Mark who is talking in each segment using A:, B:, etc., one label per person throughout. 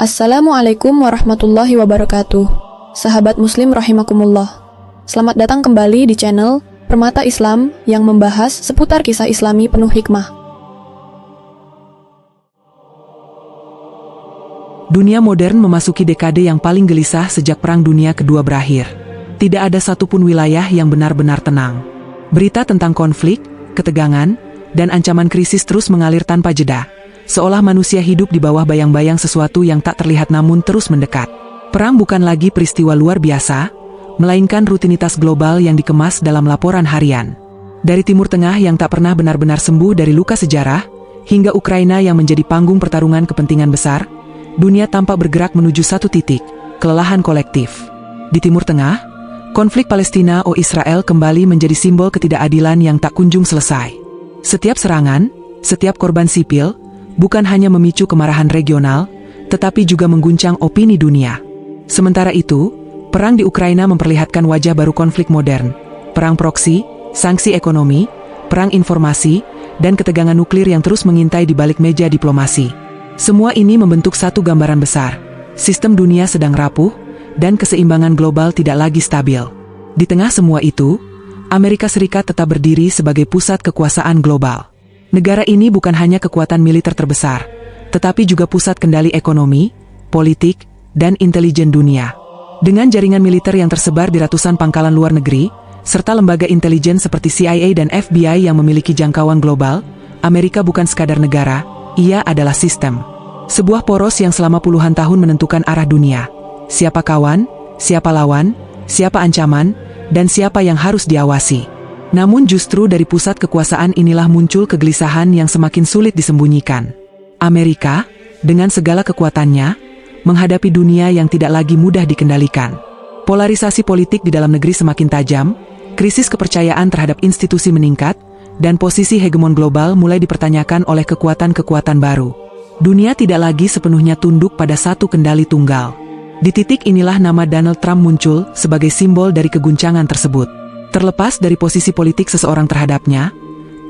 A: Assalamualaikum warahmatullahi wabarakatuh. Sahabat muslim rahimakumullah. Selamat datang kembali di channel Permata Islam yang membahas seputar kisah islami penuh hikmah.
B: Dunia modern memasuki dekade yang paling gelisah sejak Perang Dunia Kedua berakhir. Tidak ada satupun wilayah yang benar-benar tenang. Berita tentang konflik, ketegangan, dan ancaman krisis terus mengalir tanpa jeda. Seolah manusia hidup di bawah bayang-bayang sesuatu yang tak terlihat namun terus mendekat. Perang bukan lagi peristiwa luar biasa, melainkan rutinitas global yang dikemas dalam laporan harian. Dari Timur Tengah yang tak pernah benar-benar sembuh dari luka sejarah, hingga Ukraina yang menjadi panggung pertarungan kepentingan besar, dunia tampak bergerak menuju satu titik, kelelahan kolektif. Di Timur Tengah, konflik Palestina-Israel kembali menjadi simbol ketidakadilan yang tak kunjung selesai. Setiap serangan, setiap korban sipil, bukan hanya memicu kemarahan regional, tetapi juga mengguncang opini dunia. Sementara itu, perang di Ukraina memperlihatkan wajah baru konflik modern. Perang proksi, sanksi ekonomi, perang informasi, dan ketegangan nuklir yang terus mengintai di balik meja diplomasi. Semua ini membentuk satu gambaran besar. Sistem dunia sedang rapuh, dan keseimbangan global tidak lagi stabil. Di tengah semua itu, Amerika Serikat tetap berdiri sebagai pusat kekuasaan global. Negara ini bukan hanya kekuatan militer terbesar, tetapi juga pusat kendali ekonomi, politik, dan intelijen dunia. Dengan jaringan militer yang tersebar di ratusan pangkalan luar negeri, serta lembaga intelijen seperti CIA dan FBI yang memiliki jangkauan global, Amerika bukan sekadar negara, ia adalah sistem. Sebuah poros yang selama puluhan tahun menentukan arah dunia. Siapa kawan, siapa lawan, siapa ancaman, dan siapa yang harus diawasi. Namun justru dari pusat kekuasaan inilah muncul kegelisahan yang semakin sulit disembunyikan. Amerika, dengan segala kekuatannya, menghadapi dunia yang tidak lagi mudah dikendalikan. Polarisasi politik di dalam negeri semakin tajam, krisis kepercayaan terhadap institusi meningkat, dan posisi hegemon global mulai dipertanyakan oleh kekuatan-kekuatan baru. Dunia tidak lagi sepenuhnya tunduk pada satu kendali tunggal. Di titik inilah nama Donald Trump muncul sebagai simbol dari keguncangan tersebut. Terlepas dari posisi politik seseorang terhadapnya,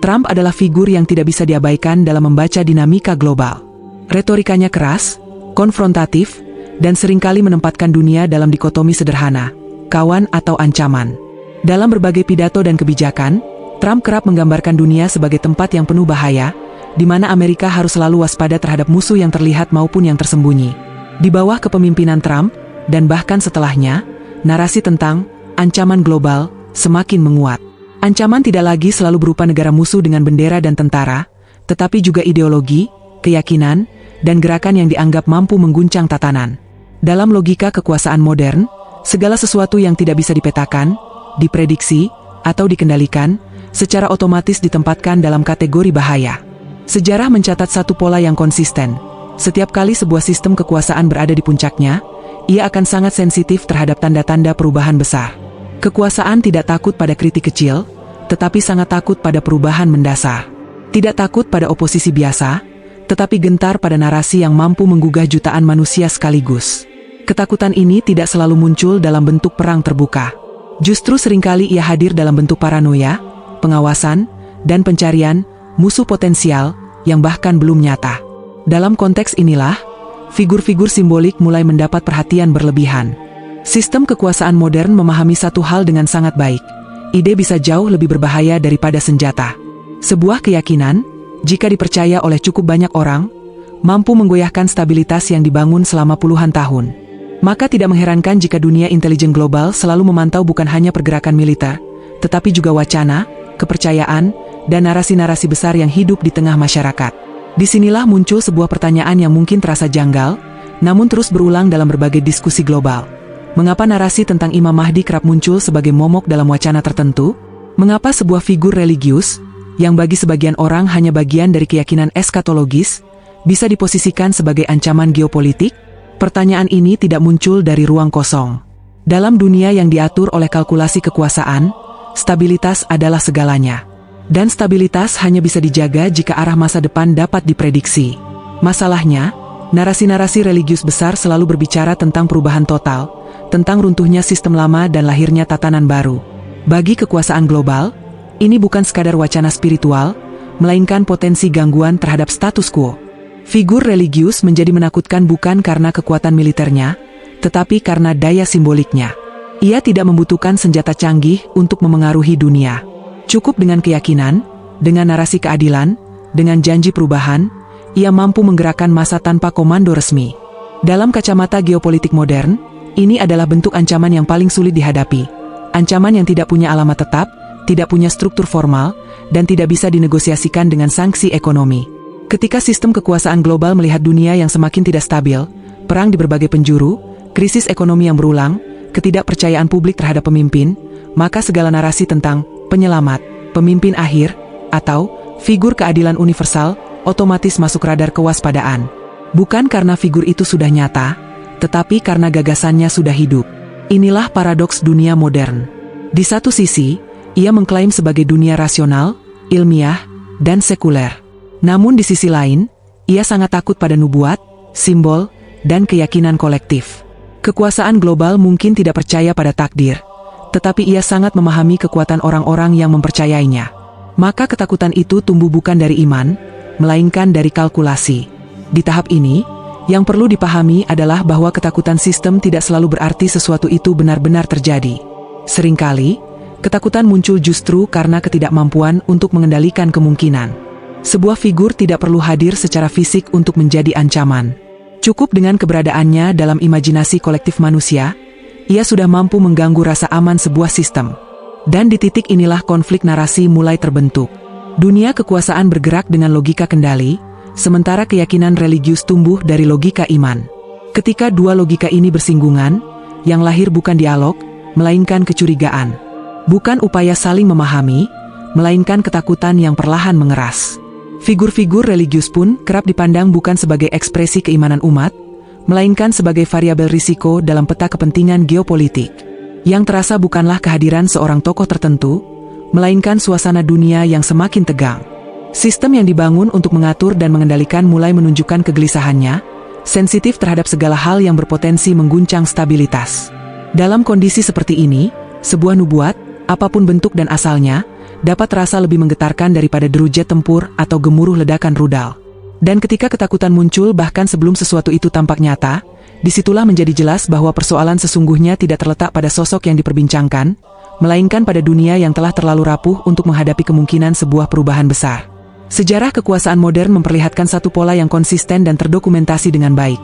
B: Trump adalah figur yang tidak bisa diabaikan dalam membaca dinamika global. Retorikanya keras, konfrontatif, dan seringkali menempatkan dunia dalam dikotomi sederhana, kawan atau ancaman. Dalam berbagai pidato dan kebijakan, Trump kerap menggambarkan dunia sebagai tempat yang penuh bahaya, di mana Amerika harus selalu waspada terhadap musuh yang terlihat maupun yang tersembunyi. Di bawah kepemimpinan Trump, dan bahkan setelahnya, narasi tentang ancaman global semakin menguat. Ancaman tidak lagi selalu berupa negara musuh dengan bendera dan tentara, tetapi juga ideologi, keyakinan, dan gerakan yang dianggap mampu mengguncang tatanan. Dalam logika kekuasaan modern, segala sesuatu yang tidak bisa dipetakan, diprediksi, atau dikendalikan, secara otomatis ditempatkan dalam kategori bahaya. Sejarah mencatat satu pola yang konsisten. Setiap kali sebuah sistem kekuasaan berada di puncaknya, ia akan sangat sensitif terhadap tanda-tanda perubahan besar. Kekuasaan tidak takut pada kritik kecil, tetapi sangat takut pada perubahan mendasar. Tidak takut pada oposisi biasa, tetapi gentar pada narasi yang mampu menggugah jutaan manusia sekaligus. Ketakutan ini tidak selalu muncul dalam bentuk perang terbuka. Justru seringkali ia hadir dalam bentuk paranoia, pengawasan, dan pencarian musuh potensial yang bahkan belum nyata. Dalam konteks inilah, figur-figur simbolik mulai mendapat perhatian berlebihan. Sistem kekuasaan modern memahami satu hal dengan sangat baik. Ide bisa jauh lebih berbahaya daripada senjata. Sebuah keyakinan, jika dipercaya oleh cukup banyak orang, mampu menggoyahkan stabilitas yang dibangun selama puluhan tahun. Maka tidak mengherankan jika dunia intelijen global selalu memantau bukan hanya pergerakan militer, tetapi juga wacana, kepercayaan, dan narasi-narasi besar yang hidup di tengah masyarakat. Disinilah muncul sebuah pertanyaan yang mungkin terasa janggal, namun terus berulang dalam berbagai diskusi global. Mengapa narasi tentang Imam Mahdi kerap muncul sebagai momok dalam wacana tertentu? Mengapa sebuah figur religius, yang bagi sebagian orang hanya bagian dari keyakinan eskatologis, bisa diposisikan sebagai ancaman geopolitik? Pertanyaan ini tidak muncul dari ruang kosong. Dalam dunia yang diatur oleh kalkulasi kekuasaan, stabilitas adalah segalanya. Dan stabilitas hanya bisa dijaga jika arah masa depan dapat diprediksi. Masalahnya, narasi-narasi religius besar selalu berbicara tentang perubahan total, tentang runtuhnya sistem lama dan lahirnya tatanan baru. Bagi kekuasaan global, ini bukan sekadar wacana spiritual, melainkan potensi gangguan terhadap status quo. Figur religius menjadi menakutkan bukan karena kekuatan militernya, tetapi karena daya simboliknya. Ia tidak membutuhkan senjata canggih untuk memengaruhi dunia. Cukup dengan keyakinan, dengan narasi keadilan, dengan janji perubahan, ia mampu menggerakkan massa tanpa komando resmi. Dalam kacamata geopolitik modern, ini adalah bentuk ancaman yang paling sulit dihadapi. Ancaman yang tidak punya alamat tetap, tidak punya struktur formal, dan tidak bisa dinegosiasikan dengan sanksi ekonomi. Ketika sistem kekuasaan global melihat dunia yang semakin tidak stabil, perang di berbagai penjuru, krisis ekonomi yang berulang, ketidakpercayaan publik terhadap pemimpin, maka segala narasi tentang penyelamat, pemimpin akhir, atau figur keadilan universal, otomatis masuk radar kewaspadaan. Bukan karena figur itu sudah nyata, tetapi karena gagasannya sudah hidup. Inilah paradoks dunia modern. Di satu sisi, ia mengklaim sebagai dunia rasional, ilmiah, dan sekuler. Namun di sisi lain, ia sangat takut pada nubuat, simbol, dan keyakinan kolektif. Kekuasaan global mungkin tidak percaya pada takdir, tetapi ia sangat memahami kekuatan orang-orang yang mempercayainya. Maka ketakutan itu tumbuh bukan dari iman, melainkan dari kalkulasi. Di tahap ini, yang perlu dipahami adalah bahwa ketakutan sistem tidak selalu berarti sesuatu itu benar-benar terjadi. Seringkali, ketakutan muncul justru karena ketidakmampuan untuk mengendalikan kemungkinan. Sebuah figur tidak perlu hadir secara fisik untuk menjadi ancaman. Cukup dengan keberadaannya dalam imajinasi kolektif manusia, ia sudah mampu mengganggu rasa aman sebuah sistem. Dan di titik inilah konflik narasi mulai terbentuk. Dunia kekuasaan bergerak dengan logika kendali, sementara keyakinan religius tumbuh dari logika iman. Ketika dua logika ini bersinggungan, yang lahir bukan dialog, melainkan kecurigaan. Bukan upaya saling memahami, melainkan ketakutan yang perlahan mengeras. Figur-figur religius pun kerap dipandang bukan sebagai ekspresi keimanan umat, melainkan sebagai variabel risiko dalam peta kepentingan geopolitik. Yang terasa bukanlah kehadiran seorang tokoh tertentu, melainkan suasana dunia yang semakin tegang. Sistem yang dibangun untuk mengatur dan mengendalikan mulai menunjukkan kegelisahannya, sensitif terhadap segala hal yang berpotensi mengguncang stabilitas. Dalam kondisi seperti ini, sebuah nubuat, apapun bentuk dan asalnya, dapat terasa lebih menggetarkan daripada deru jet tempur atau gemuruh ledakan rudal. Dan ketika ketakutan muncul bahkan sebelum sesuatu itu tampak nyata, disitulah menjadi jelas bahwa persoalan sesungguhnya tidak terletak pada sosok yang diperbincangkan, melainkan pada dunia yang telah terlalu rapuh untuk menghadapi kemungkinan sebuah perubahan besar. Sejarah kekuasaan modern memperlihatkan satu pola yang konsisten dan terdokumentasi dengan baik.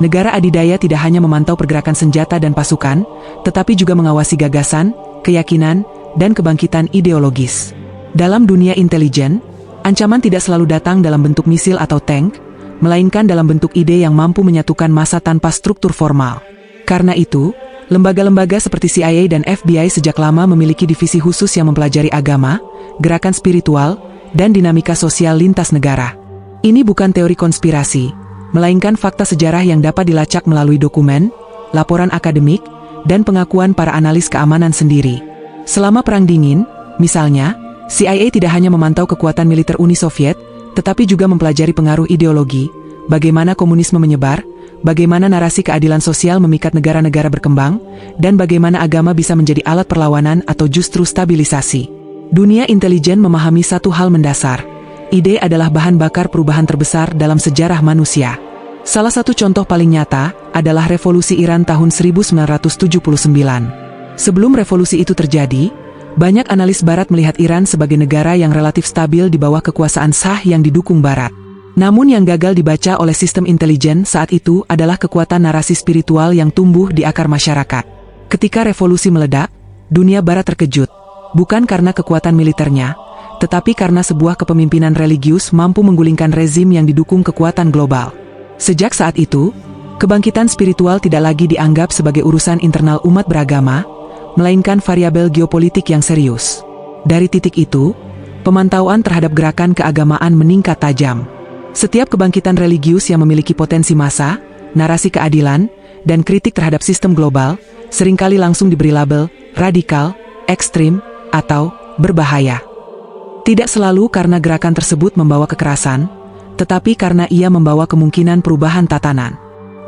B: Negara adidaya tidak hanya memantau pergerakan senjata dan pasukan, tetapi juga mengawasi gagasan, keyakinan, dan kebangkitan ideologis. Dalam dunia intelijen, ancaman tidak selalu datang dalam bentuk misil atau tank, melainkan dalam bentuk ide yang mampu menyatukan massa tanpa struktur formal. Karena itu, lembaga-lembaga seperti CIA dan FBI sejak lama memiliki divisi khusus yang mempelajari agama, gerakan spiritual, dan dinamika sosial lintas negara. Ini bukan teori konspirasi, melainkan fakta sejarah yang dapat dilacak melalui dokumen, laporan akademik, dan pengakuan para analis keamanan sendiri. Selama Perang Dingin, misalnya, CIA tidak hanya memantau kekuatan militer Uni Soviet, tetapi juga mempelajari pengaruh ideologi, bagaimana komunisme menyebar, bagaimana narasi keadilan sosial memikat negara-negara berkembang, dan bagaimana agama bisa menjadi alat perlawanan atau justru stabilisasi. Dunia intelijen memahami satu hal mendasar. Ide adalah bahan bakar perubahan terbesar dalam sejarah manusia. Salah satu contoh paling nyata adalah revolusi Iran tahun 1979. Sebelum revolusi itu terjadi, banyak analis Barat melihat Iran sebagai negara yang relatif stabil di bawah kekuasaan sah yang didukung Barat. Namun yang gagal dibaca oleh sistem intelijen saat itu adalah kekuatan narasi spiritual yang tumbuh di akar masyarakat. Ketika revolusi meledak, dunia Barat terkejut, bukan karena kekuatan militernya, tetapi karena sebuah kepemimpinan religius mampu menggulingkan rezim yang didukung kekuatan global. Sejak saat itu, kebangkitan spiritual tidak lagi dianggap sebagai urusan internal umat beragama, melainkan variabel geopolitik yang serius. Dari titik itu, pemantauan terhadap gerakan keagamaan meningkat tajam. Setiap kebangkitan religius yang memiliki potensi massa, narasi keadilan, dan kritik terhadap sistem global, seringkali langsung diberi label radikal, ekstrim, atau berbahaya. Tidak selalu karena gerakan tersebut membawa kekerasan, tetapi karena ia membawa kemungkinan perubahan tatanan.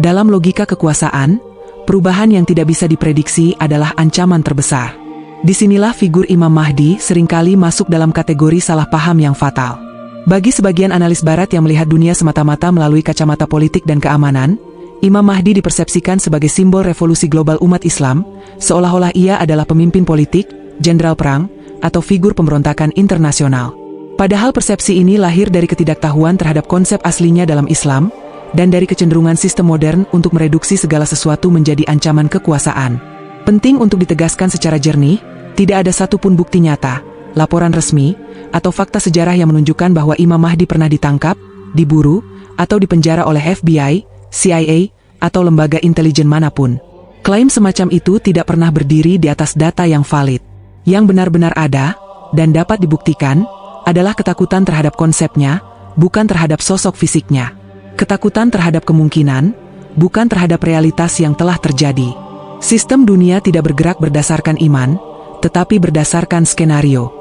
B: Dalam logika kekuasaan, perubahan yang tidak bisa diprediksi adalah ancaman terbesar. Disinilah figur Imam Mahdi seringkali masuk dalam kategori salah paham yang fatal. Bagi sebagian analis barat yang melihat dunia semata-mata melalui kacamata politik dan keamanan, Imam Mahdi dipersepsikan sebagai simbol revolusi global umat Islam, seolah-olah ia adalah pemimpin politik, jenderal perang, atau figur pemberontakan internasional. Padahal persepsi ini lahir dari ketidaktahuan terhadap konsep aslinya dalam Islam, dan dari kecenderungan sistem modern untuk mereduksi segala sesuatu menjadi ancaman kekuasaan. Penting untuk ditegaskan secara jernih, tidak ada satupun bukti nyata, laporan resmi, atau fakta sejarah yang menunjukkan bahwa Imam Mahdi pernah ditangkap, diburu, atau dipenjara oleh FBI, CIA, atau lembaga intelijen manapun. Klaim semacam itu tidak pernah berdiri di atas data yang valid. Yang benar-benar ada, dan dapat dibuktikan, adalah ketakutan terhadap konsepnya, bukan terhadap sosok fisiknya. Ketakutan terhadap kemungkinan, bukan terhadap realitas yang telah terjadi. Sistem dunia tidak bergerak berdasarkan iman, tetapi berdasarkan skenario.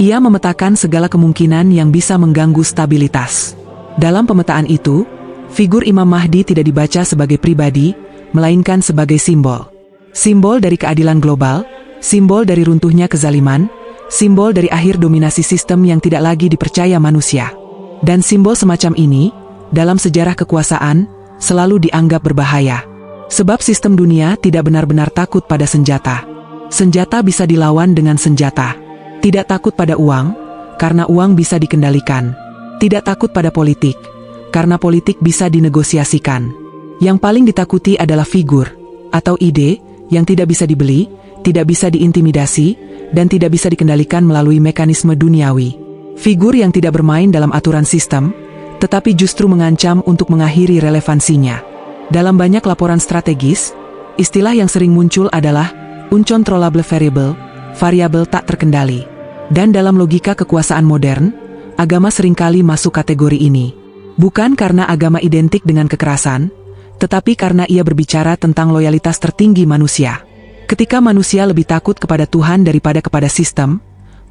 B: Ia memetakan segala kemungkinan yang bisa mengganggu stabilitas. Dalam pemetaan itu, figur Imam Mahdi tidak dibaca sebagai pribadi, melainkan sebagai simbol. Simbol dari keadilan global, simbol dari runtuhnya kezaliman, simbol dari akhir dominasi sistem yang tidak lagi dipercaya manusia. Dan simbol semacam ini, dalam sejarah kekuasaan, selalu dianggap berbahaya. Sebab sistem dunia tidak benar-benar takut pada senjata. Senjata bisa dilawan dengan senjata. Tidak takut pada uang, karena uang bisa dikendalikan. Tidak takut pada politik, karena politik bisa dinegosiasikan. Yang paling ditakuti adalah figur, atau ide, yang tidak bisa dibeli, tidak bisa diintimidasi, dan tidak bisa dikendalikan melalui mekanisme duniawi. Figur yang tidak bermain dalam aturan sistem, tetapi justru mengancam untuk mengakhiri relevansinya. Dalam banyak laporan strategis, istilah yang sering muncul adalah uncontrollable variable, variabel tak terkendali. Dan dalam logika kekuasaan modern, agama seringkali masuk kategori ini. Bukan karena agama identik dengan kekerasan, tetapi karena ia berbicara tentang loyalitas tertinggi manusia. Ketika manusia lebih takut kepada Tuhan daripada kepada sistem,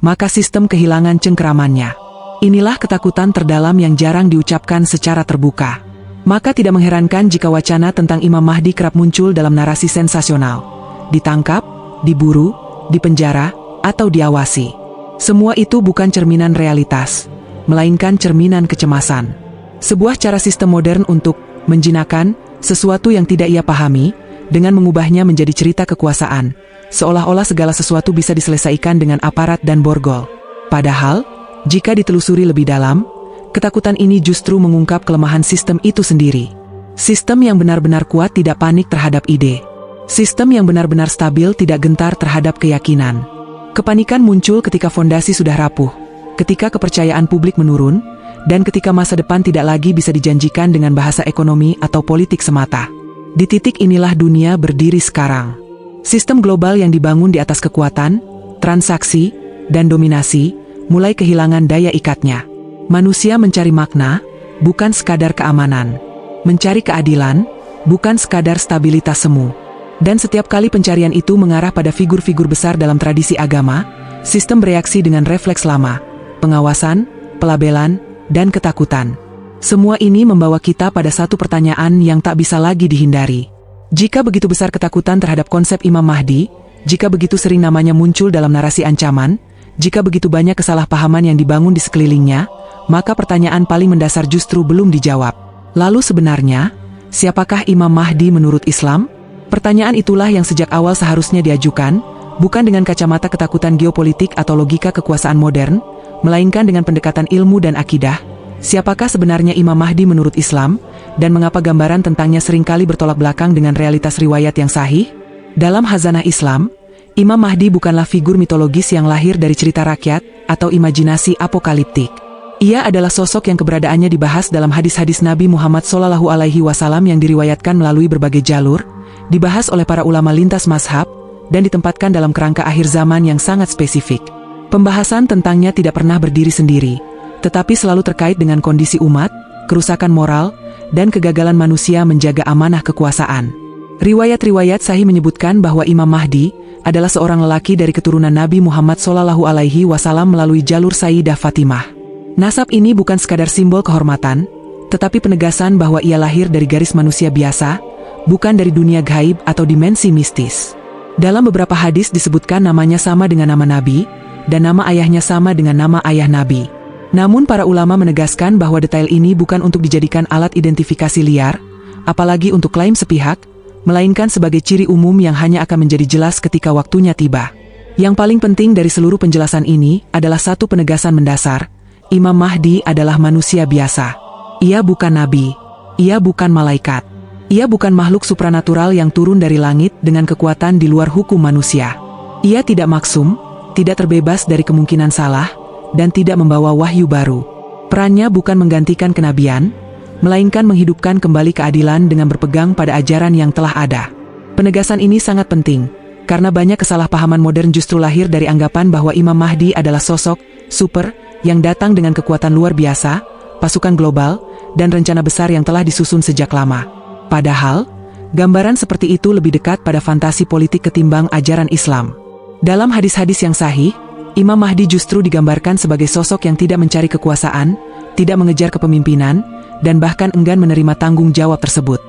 B: maka sistem kehilangan cengkeramannya. Inilah ketakutan terdalam yang jarang diucapkan secara terbuka. Maka tidak mengherankan jika wacana tentang Imam Mahdi kerap muncul dalam narasi sensasional. Ditangkap, diburu, dipenjara, atau diawasi. Semua itu bukan cerminan realitas, melainkan cerminan kecemasan. Sebuah cara sistem modern untuk menjinakkan sesuatu yang tidak ia pahami, dengan mengubahnya menjadi cerita kekuasaan, seolah-olah segala sesuatu bisa diselesaikan dengan aparat dan borgol. Padahal, jika ditelusuri lebih dalam, ketakutan ini justru mengungkap kelemahan sistem itu sendiri. Sistem yang benar-benar kuat tidak panik terhadap ide. Sistem yang benar-benar stabil tidak gentar terhadap keyakinan. Kepanikan muncul ketika fondasi sudah rapuh, ketika kepercayaan publik menurun, dan ketika masa depan tidak lagi bisa dijanjikan dengan bahasa ekonomi atau politik semata. Di titik inilah dunia berdiri sekarang. Sistem global yang dibangun di atas kekuatan, transaksi, dan dominasi, mulai kehilangan daya ikatnya. Manusia mencari makna, bukan sekadar keamanan. Mencari keadilan, bukan sekadar stabilitas semu. Dan setiap kali pencarian itu mengarah pada figur-figur besar dalam tradisi agama, sistem bereaksi dengan refleks lama, pengawasan, pelabelan, dan ketakutan. Semua ini membawa kita pada satu pertanyaan yang tak bisa lagi dihindari. Jika begitu besar ketakutan terhadap konsep Imam Mahdi, jika begitu sering namanya muncul dalam narasi ancaman, jika begitu banyak kesalahpahaman yang dibangun di sekelilingnya, maka pertanyaan paling mendasar justru belum dijawab. Lalu sebenarnya, siapakah Imam Mahdi menurut Islam? Pertanyaan itulah yang sejak awal seharusnya diajukan, bukan dengan kacamata ketakutan geopolitik atau logika kekuasaan modern, melainkan dengan pendekatan ilmu dan akidah. Siapakah sebenarnya Imam Mahdi menurut Islam, dan mengapa gambaran tentangnya seringkali bertolak belakang dengan realitas riwayat yang sahih? Dalam Khazanah Islam, Imam Mahdi bukanlah figur mitologis yang lahir dari cerita rakyat atau imajinasi apokaliptik. Ia adalah sosok yang keberadaannya dibahas dalam hadis-hadis Nabi Muhammad SAW yang diriwayatkan melalui berbagai jalur, dibahas oleh para ulama lintas mazhab, dan ditempatkan dalam kerangka akhir zaman yang sangat spesifik. Pembahasan tentangnya tidak pernah berdiri sendiri, tetapi selalu terkait dengan kondisi umat, kerusakan moral, dan kegagalan manusia menjaga amanah kekuasaan. Riwayat-riwayat sahih menyebutkan bahwa Imam Mahdi adalah seorang lelaki dari keturunan Nabi Muhammad SAW melalui jalur Sayyidah Fatimah. Nasab ini bukan sekadar simbol kehormatan, tetapi penegasan bahwa ia lahir dari garis manusia biasa, bukan dari dunia gaib atau dimensi mistis. Dalam beberapa hadis disebutkan namanya sama dengan nama Nabi, dan nama ayahnya sama dengan nama ayah Nabi. Namun para ulama menegaskan bahwa detail ini bukan untuk dijadikan alat identifikasi liar, apalagi untuk klaim sepihak, melainkan sebagai ciri umum yang hanya akan menjadi jelas ketika waktunya tiba. Yang paling penting dari seluruh penjelasan ini adalah satu penegasan mendasar, Imam Mahdi adalah manusia biasa. Ia bukan nabi, ia bukan malaikat, ia bukan makhluk supranatural yang turun dari langit dengan kekuatan di luar hukum manusia. Ia tidak maksum, tidak terbebas dari kemungkinan salah, dan tidak membawa wahyu baru. Perannya bukan menggantikan kenabian, melainkan menghidupkan kembali keadilan dengan berpegang pada ajaran yang telah ada. Penegasan ini sangat penting, karena banyak kesalahpahaman modern justru lahir dari anggapan bahwa Imam Mahdi adalah sosok super yang datang dengan kekuatan luar biasa, pasukan global, dan rencana besar yang telah disusun sejak lama. Padahal, gambaran seperti itu lebih dekat pada fantasi politik ketimbang ajaran Islam. Dalam hadis-hadis yang sahih, Imam Mahdi justru digambarkan sebagai sosok yang tidak mencari kekuasaan, tidak mengejar kepemimpinan, dan bahkan enggan menerima tanggung jawab tersebut.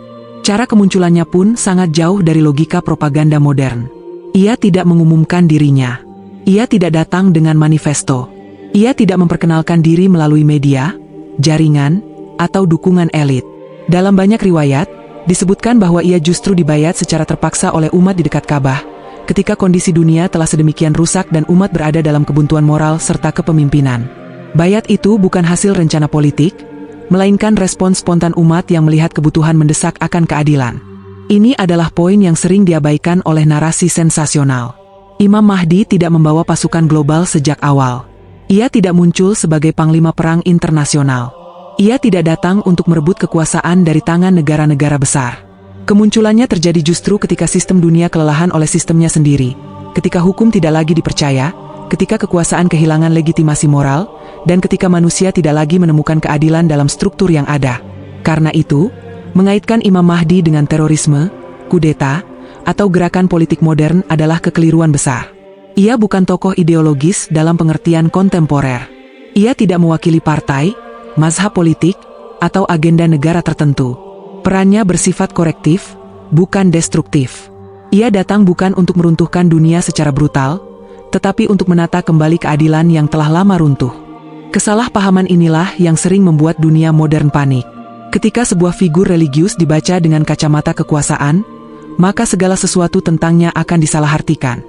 B: Cara kemunculannya pun sangat jauh dari logika propaganda modern. Ia tidak mengumumkan dirinya. Ia tidak datang dengan manifesto. Ia tidak memperkenalkan diri melalui media, jaringan, atau dukungan elit. Dalam banyak riwayat, disebutkan bahwa ia justru dibayat secara terpaksa oleh umat di dekat Ka'bah, ketika kondisi dunia telah sedemikian rusak dan umat berada dalam kebuntuan moral serta kepemimpinan. Bayat itu bukan hasil rencana politik, melainkan respon spontan umat yang melihat kebutuhan mendesak akan keadilan. Ini adalah poin yang sering diabaikan oleh narasi sensasional. Imam Mahdi tidak membawa pasukan global sejak awal. Ia tidak muncul sebagai panglima perang internasional. Ia tidak datang untuk merebut kekuasaan dari tangan negara-negara besar. Kemunculannya terjadi justru ketika sistem dunia kelelahan oleh sistemnya sendiri, ketika hukum tidak lagi dipercaya, ketika kekuasaan kehilangan legitimasi moral, dan ketika manusia tidak lagi menemukan keadilan dalam struktur yang ada. Karena itu, mengaitkan Imam Mahdi dengan terorisme, kudeta, atau gerakan politik modern adalah kekeliruan besar. Ia bukan tokoh ideologis dalam pengertian kontemporer. Ia tidak mewakili partai, mazhab politik, atau agenda negara tertentu. Perannya bersifat korektif, bukan destruktif. Ia datang bukan untuk meruntuhkan dunia secara brutal, tetapi untuk menata kembali keadilan yang telah lama runtuh. Kesalahpahaman inilah yang sering membuat dunia modern panik. Ketika sebuah figur religius dibaca dengan kacamata kekuasaan, maka segala sesuatu tentangnya akan disalahartikan.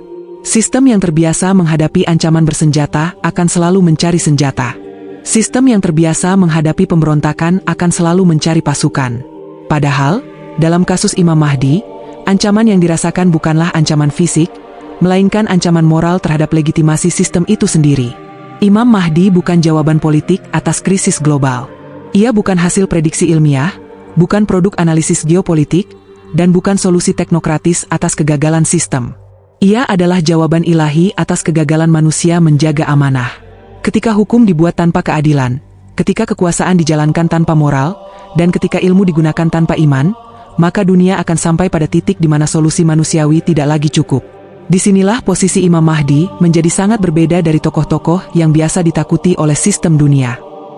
B: Sistem yang terbiasa menghadapi ancaman bersenjata akan selalu mencari senjata. Sistem yang terbiasa menghadapi pemberontakan akan selalu mencari pasukan. Padahal, dalam kasus Imam Mahdi, ancaman yang dirasakan bukanlah ancaman fisik, melainkan ancaman moral terhadap legitimasi sistem itu sendiri. Imam Mahdi bukan jawaban politik atas krisis global. Ia bukan hasil prediksi ilmiah, bukan produk analisis geopolitik, dan bukan solusi teknokratis atas kegagalan sistem. Ia adalah jawaban ilahi atas kegagalan manusia menjaga amanah. Ketika hukum dibuat tanpa keadilan, ketika kekuasaan dijalankan tanpa moral, dan ketika ilmu digunakan tanpa iman, maka dunia akan sampai pada titik di mana solusi manusiawi tidak lagi cukup. Disinilah posisi Imam Mahdi menjadi sangat berbeda dari tokoh-tokoh yang biasa ditakuti oleh sistem dunia.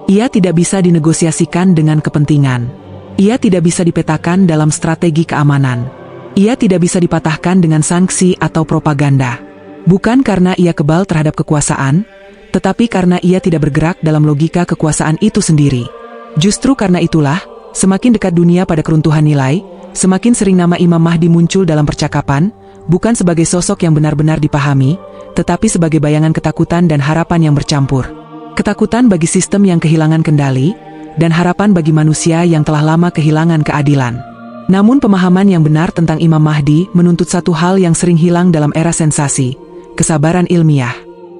B: Ia tidak bisa dinegosiasikan dengan kepentingan. Ia tidak bisa dipetakan dalam strategi keamanan. Ia tidak bisa dipatahkan dengan sanksi atau propaganda. Bukan karena ia kebal terhadap kekuasaan, tetapi karena ia tidak bergerak dalam logika kekuasaan itu sendiri. Justru karena itulah, semakin dekat dunia pada keruntuhan nilai, semakin sering nama Imam Mahdi muncul dalam percakapan, bukan sebagai sosok yang benar-benar dipahami, tetapi sebagai bayangan ketakutan dan harapan yang bercampur. Ketakutan bagi sistem yang kehilangan kendali, dan harapan bagi manusia yang telah lama kehilangan keadilan. Namun pemahaman yang benar tentang Imam Mahdi menuntut satu hal yang sering hilang dalam era sensasi, kesabaran ilmiah.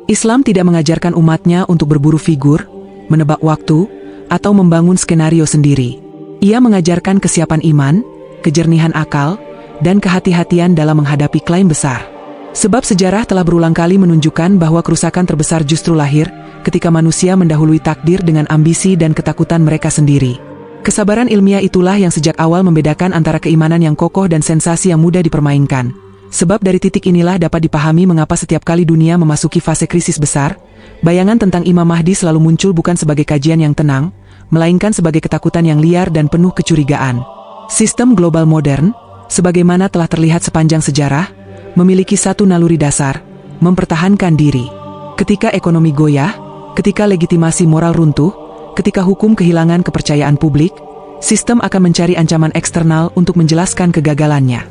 B: Islam tidak mengajarkan umatnya untuk berburu figur, menebak waktu, atau membangun skenario sendiri. Ia mengajarkan kesiapan iman, kejernihan akal, dan kehati-hatian dalam menghadapi klaim besar. Sebab sejarah telah berulang kali menunjukkan bahwa kerusakan terbesar justru lahir ketika manusia mendahului takdir dengan ambisi dan ketakutan mereka sendiri. Kesabaran ilmiah itulah yang sejak awal membedakan antara keimanan yang kokoh dan sensasi yang mudah dipermainkan. Sebab dari titik inilah dapat dipahami mengapa setiap kali dunia memasuki fase krisis besar, bayangan tentang Imam Mahdi selalu muncul bukan sebagai kajian yang tenang, melainkan sebagai ketakutan yang liar dan penuh kecurigaan. Sistem global modern, sebagaimana telah terlihat sepanjang sejarah, memiliki satu naluri dasar, mempertahankan diri. Ketika ekonomi goyah, Ketika legitimasi moral runtuh, ketika hukum kehilangan kepercayaan publik, sistem akan mencari ancaman eksternal untuk menjelaskan kegagalannya.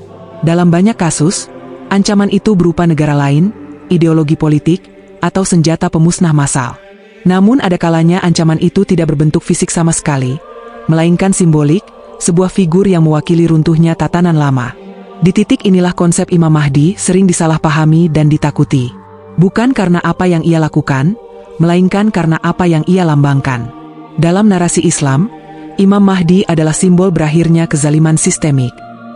B: Dalam banyak kasus, ancaman itu berupa negara lain, ideologi politik, atau senjata pemusnah massal. Namun ada kalanya ancaman itu tidak berbentuk fisik sama sekali, melainkan simbolik, sebuah figur yang mewakili runtuhnya tatanan lama. Di titik inilah konsep Imam Mahdi sering disalahpahami dan ditakuti. Bukan karena apa yang ia lakukan, melainkan karena apa yang ia lambangkan. Dalam narasi Islam, Imam Mahdi adalah simbol berakhirnya kezaliman sistemik.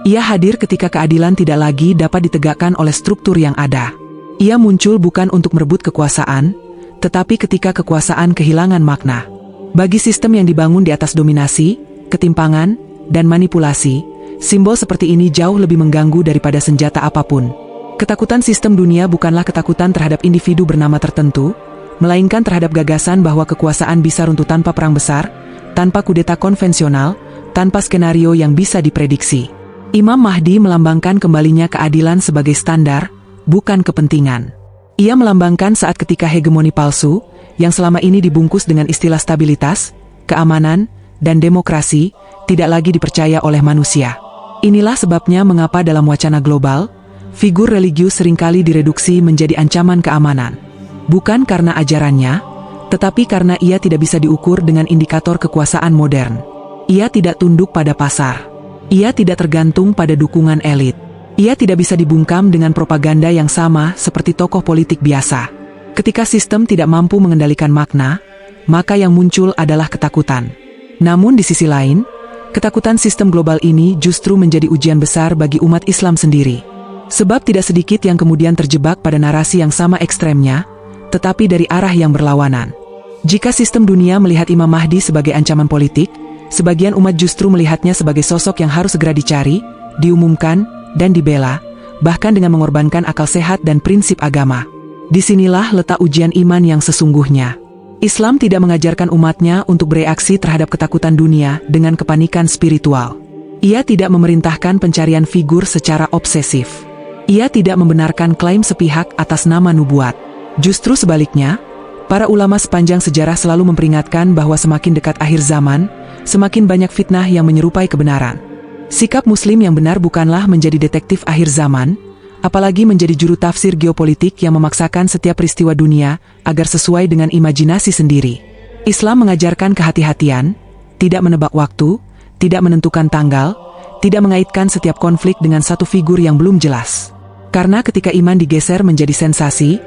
B: Ia hadir ketika keadilan tidak lagi dapat ditegakkan oleh struktur yang ada. Ia muncul bukan untuk merebut kekuasaan, tetapi ketika kekuasaan kehilangan makna. Bagi sistem yang dibangun di atas dominasi, ketimpangan, dan manipulasi, simbol seperti ini jauh lebih mengganggu daripada senjata apapun. Ketakutan sistem dunia bukanlah ketakutan terhadap individu bernama tertentu, melainkan terhadap gagasan bahwa kekuasaan bisa runtuh tanpa perang besar, tanpa kudeta konvensional, tanpa skenario yang bisa diprediksi. Imam Mahdi melambangkan kembalinya keadilan sebagai standar, bukan kepentingan. Ia melambangkan saat ketika hegemoni palsu, yang selama ini dibungkus dengan istilah stabilitas, keamanan, dan demokrasi, tidak lagi dipercaya oleh manusia. Inilah sebabnya mengapa dalam wacana global, figur religius seringkali direduksi menjadi ancaman keamanan. Bukan karena ajarannya, tetapi karena ia tidak bisa diukur dengan indikator kekuasaan modern. Ia tidak tunduk pada pasar. Ia tidak tergantung pada dukungan elit. Ia tidak bisa dibungkam dengan propaganda yang sama seperti tokoh politik biasa. Ketika sistem tidak mampu mengendalikan makna, maka yang muncul adalah ketakutan. Namun di sisi lain, ketakutan sistem global ini justru menjadi ujian besar bagi umat Islam sendiri. Sebab tidak sedikit yang kemudian terjebak pada narasi yang sama ekstremnya, tetapi dari arah yang berlawanan. Jika sistem dunia melihat Imam Mahdi sebagai ancaman politik, sebagian umat justru melihatnya sebagai sosok yang harus segera dicari, diumumkan, dan dibela, bahkan dengan mengorbankan akal sehat dan prinsip agama. Disinilah letak ujian iman yang sesungguhnya. Islam tidak mengajarkan umatnya untuk bereaksi terhadap ketakutan dunia dengan kepanikan spiritual. Ia tidak memerintahkan pencarian figur secara obsesif. Ia tidak membenarkan klaim sepihak atas nama nubuat. Justru sebaliknya, para ulama sepanjang sejarah selalu memperingatkan bahwa semakin dekat akhir zaman, semakin banyak fitnah yang menyerupai kebenaran. Sikap Muslim yang benar bukanlah menjadi detektif akhir zaman, apalagi menjadi juru tafsir geopolitik yang memaksakan setiap peristiwa dunia agar sesuai dengan imajinasi sendiri. Islam mengajarkan kehati-hatian, tidak menebak waktu, tidak menentukan tanggal, tidak mengaitkan setiap konflik dengan satu figur yang belum jelas. Karena ketika iman digeser menjadi sensasi,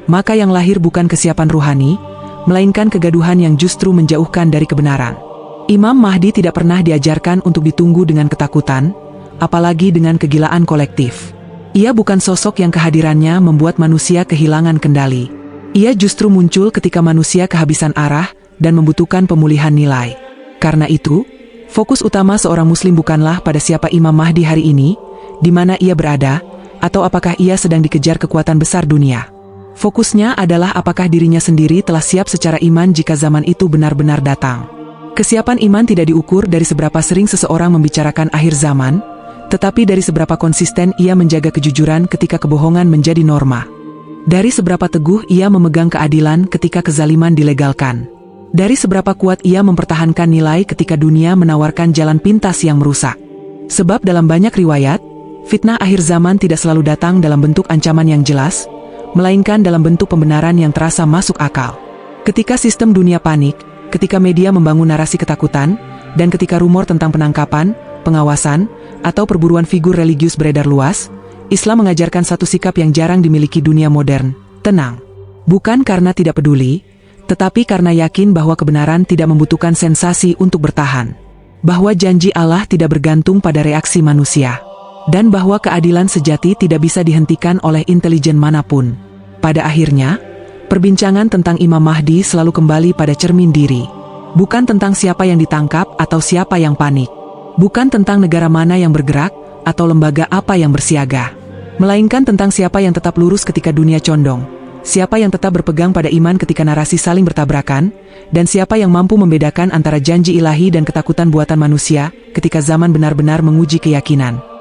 B: maka yang lahir bukan kesiapan ruhani, melainkan kegaduhan yang justru menjauhkan dari kebenaran. Imam Mahdi tidak pernah diajarkan untuk ditunggu dengan ketakutan, apalagi dengan kegilaan kolektif. Ia bukan sosok yang kehadirannya membuat manusia kehilangan kendali. Ia justru muncul ketika manusia kehabisan arah dan membutuhkan pemulihan nilai. Karena itu, fokus utama seorang muslim bukanlah pada siapa Imam Mahdi hari ini, di mana ia berada, atau apakah ia sedang dikejar kekuatan besar dunia. Fokusnya adalah apakah dirinya sendiri telah siap secara iman jika zaman itu benar-benar datang. Kesiapan iman tidak diukur dari seberapa sering seseorang membicarakan akhir zaman, tetapi dari seberapa konsisten ia menjaga kejujuran ketika kebohongan menjadi norma. Dari seberapa teguh ia memegang keadilan ketika kezaliman dilegalkan. Dari seberapa kuat ia mempertahankan nilai ketika dunia menawarkan jalan pintas yang merusak. Sebab dalam banyak riwayat, fitnah akhir zaman tidak selalu datang dalam bentuk ancaman yang jelas, melainkan dalam bentuk pembenaran yang terasa masuk akal. Ketika sistem dunia panik, ketika media membangun narasi ketakutan, dan ketika rumor tentang penangkapan, pengawasan, atau perburuan figur religius beredar luas, Islam mengajarkan satu sikap yang jarang dimiliki dunia modern, tenang. Bukan karena tidak peduli, tetapi karena yakin bahwa kebenaran tidak membutuhkan sensasi untuk bertahan. Bahwa janji Allah tidak bergantung pada reaksi manusia. Dan bahwa keadilan sejati tidak bisa dihentikan oleh intelijen manapun. Pada akhirnya, perbincangan tentang Imam Mahdi selalu kembali pada cermin diri. Bukan tentang siapa yang ditangkap atau siapa yang panik. Bukan tentang negara mana yang bergerak atau lembaga apa yang bersiaga. Melainkan tentang siapa yang tetap lurus ketika dunia condong. Siapa yang tetap berpegang pada iman ketika narasi saling bertabrakan. Dan siapa yang mampu membedakan antara janji ilahi dan ketakutan buatan manusia ketika zaman benar-benar menguji keyakinan.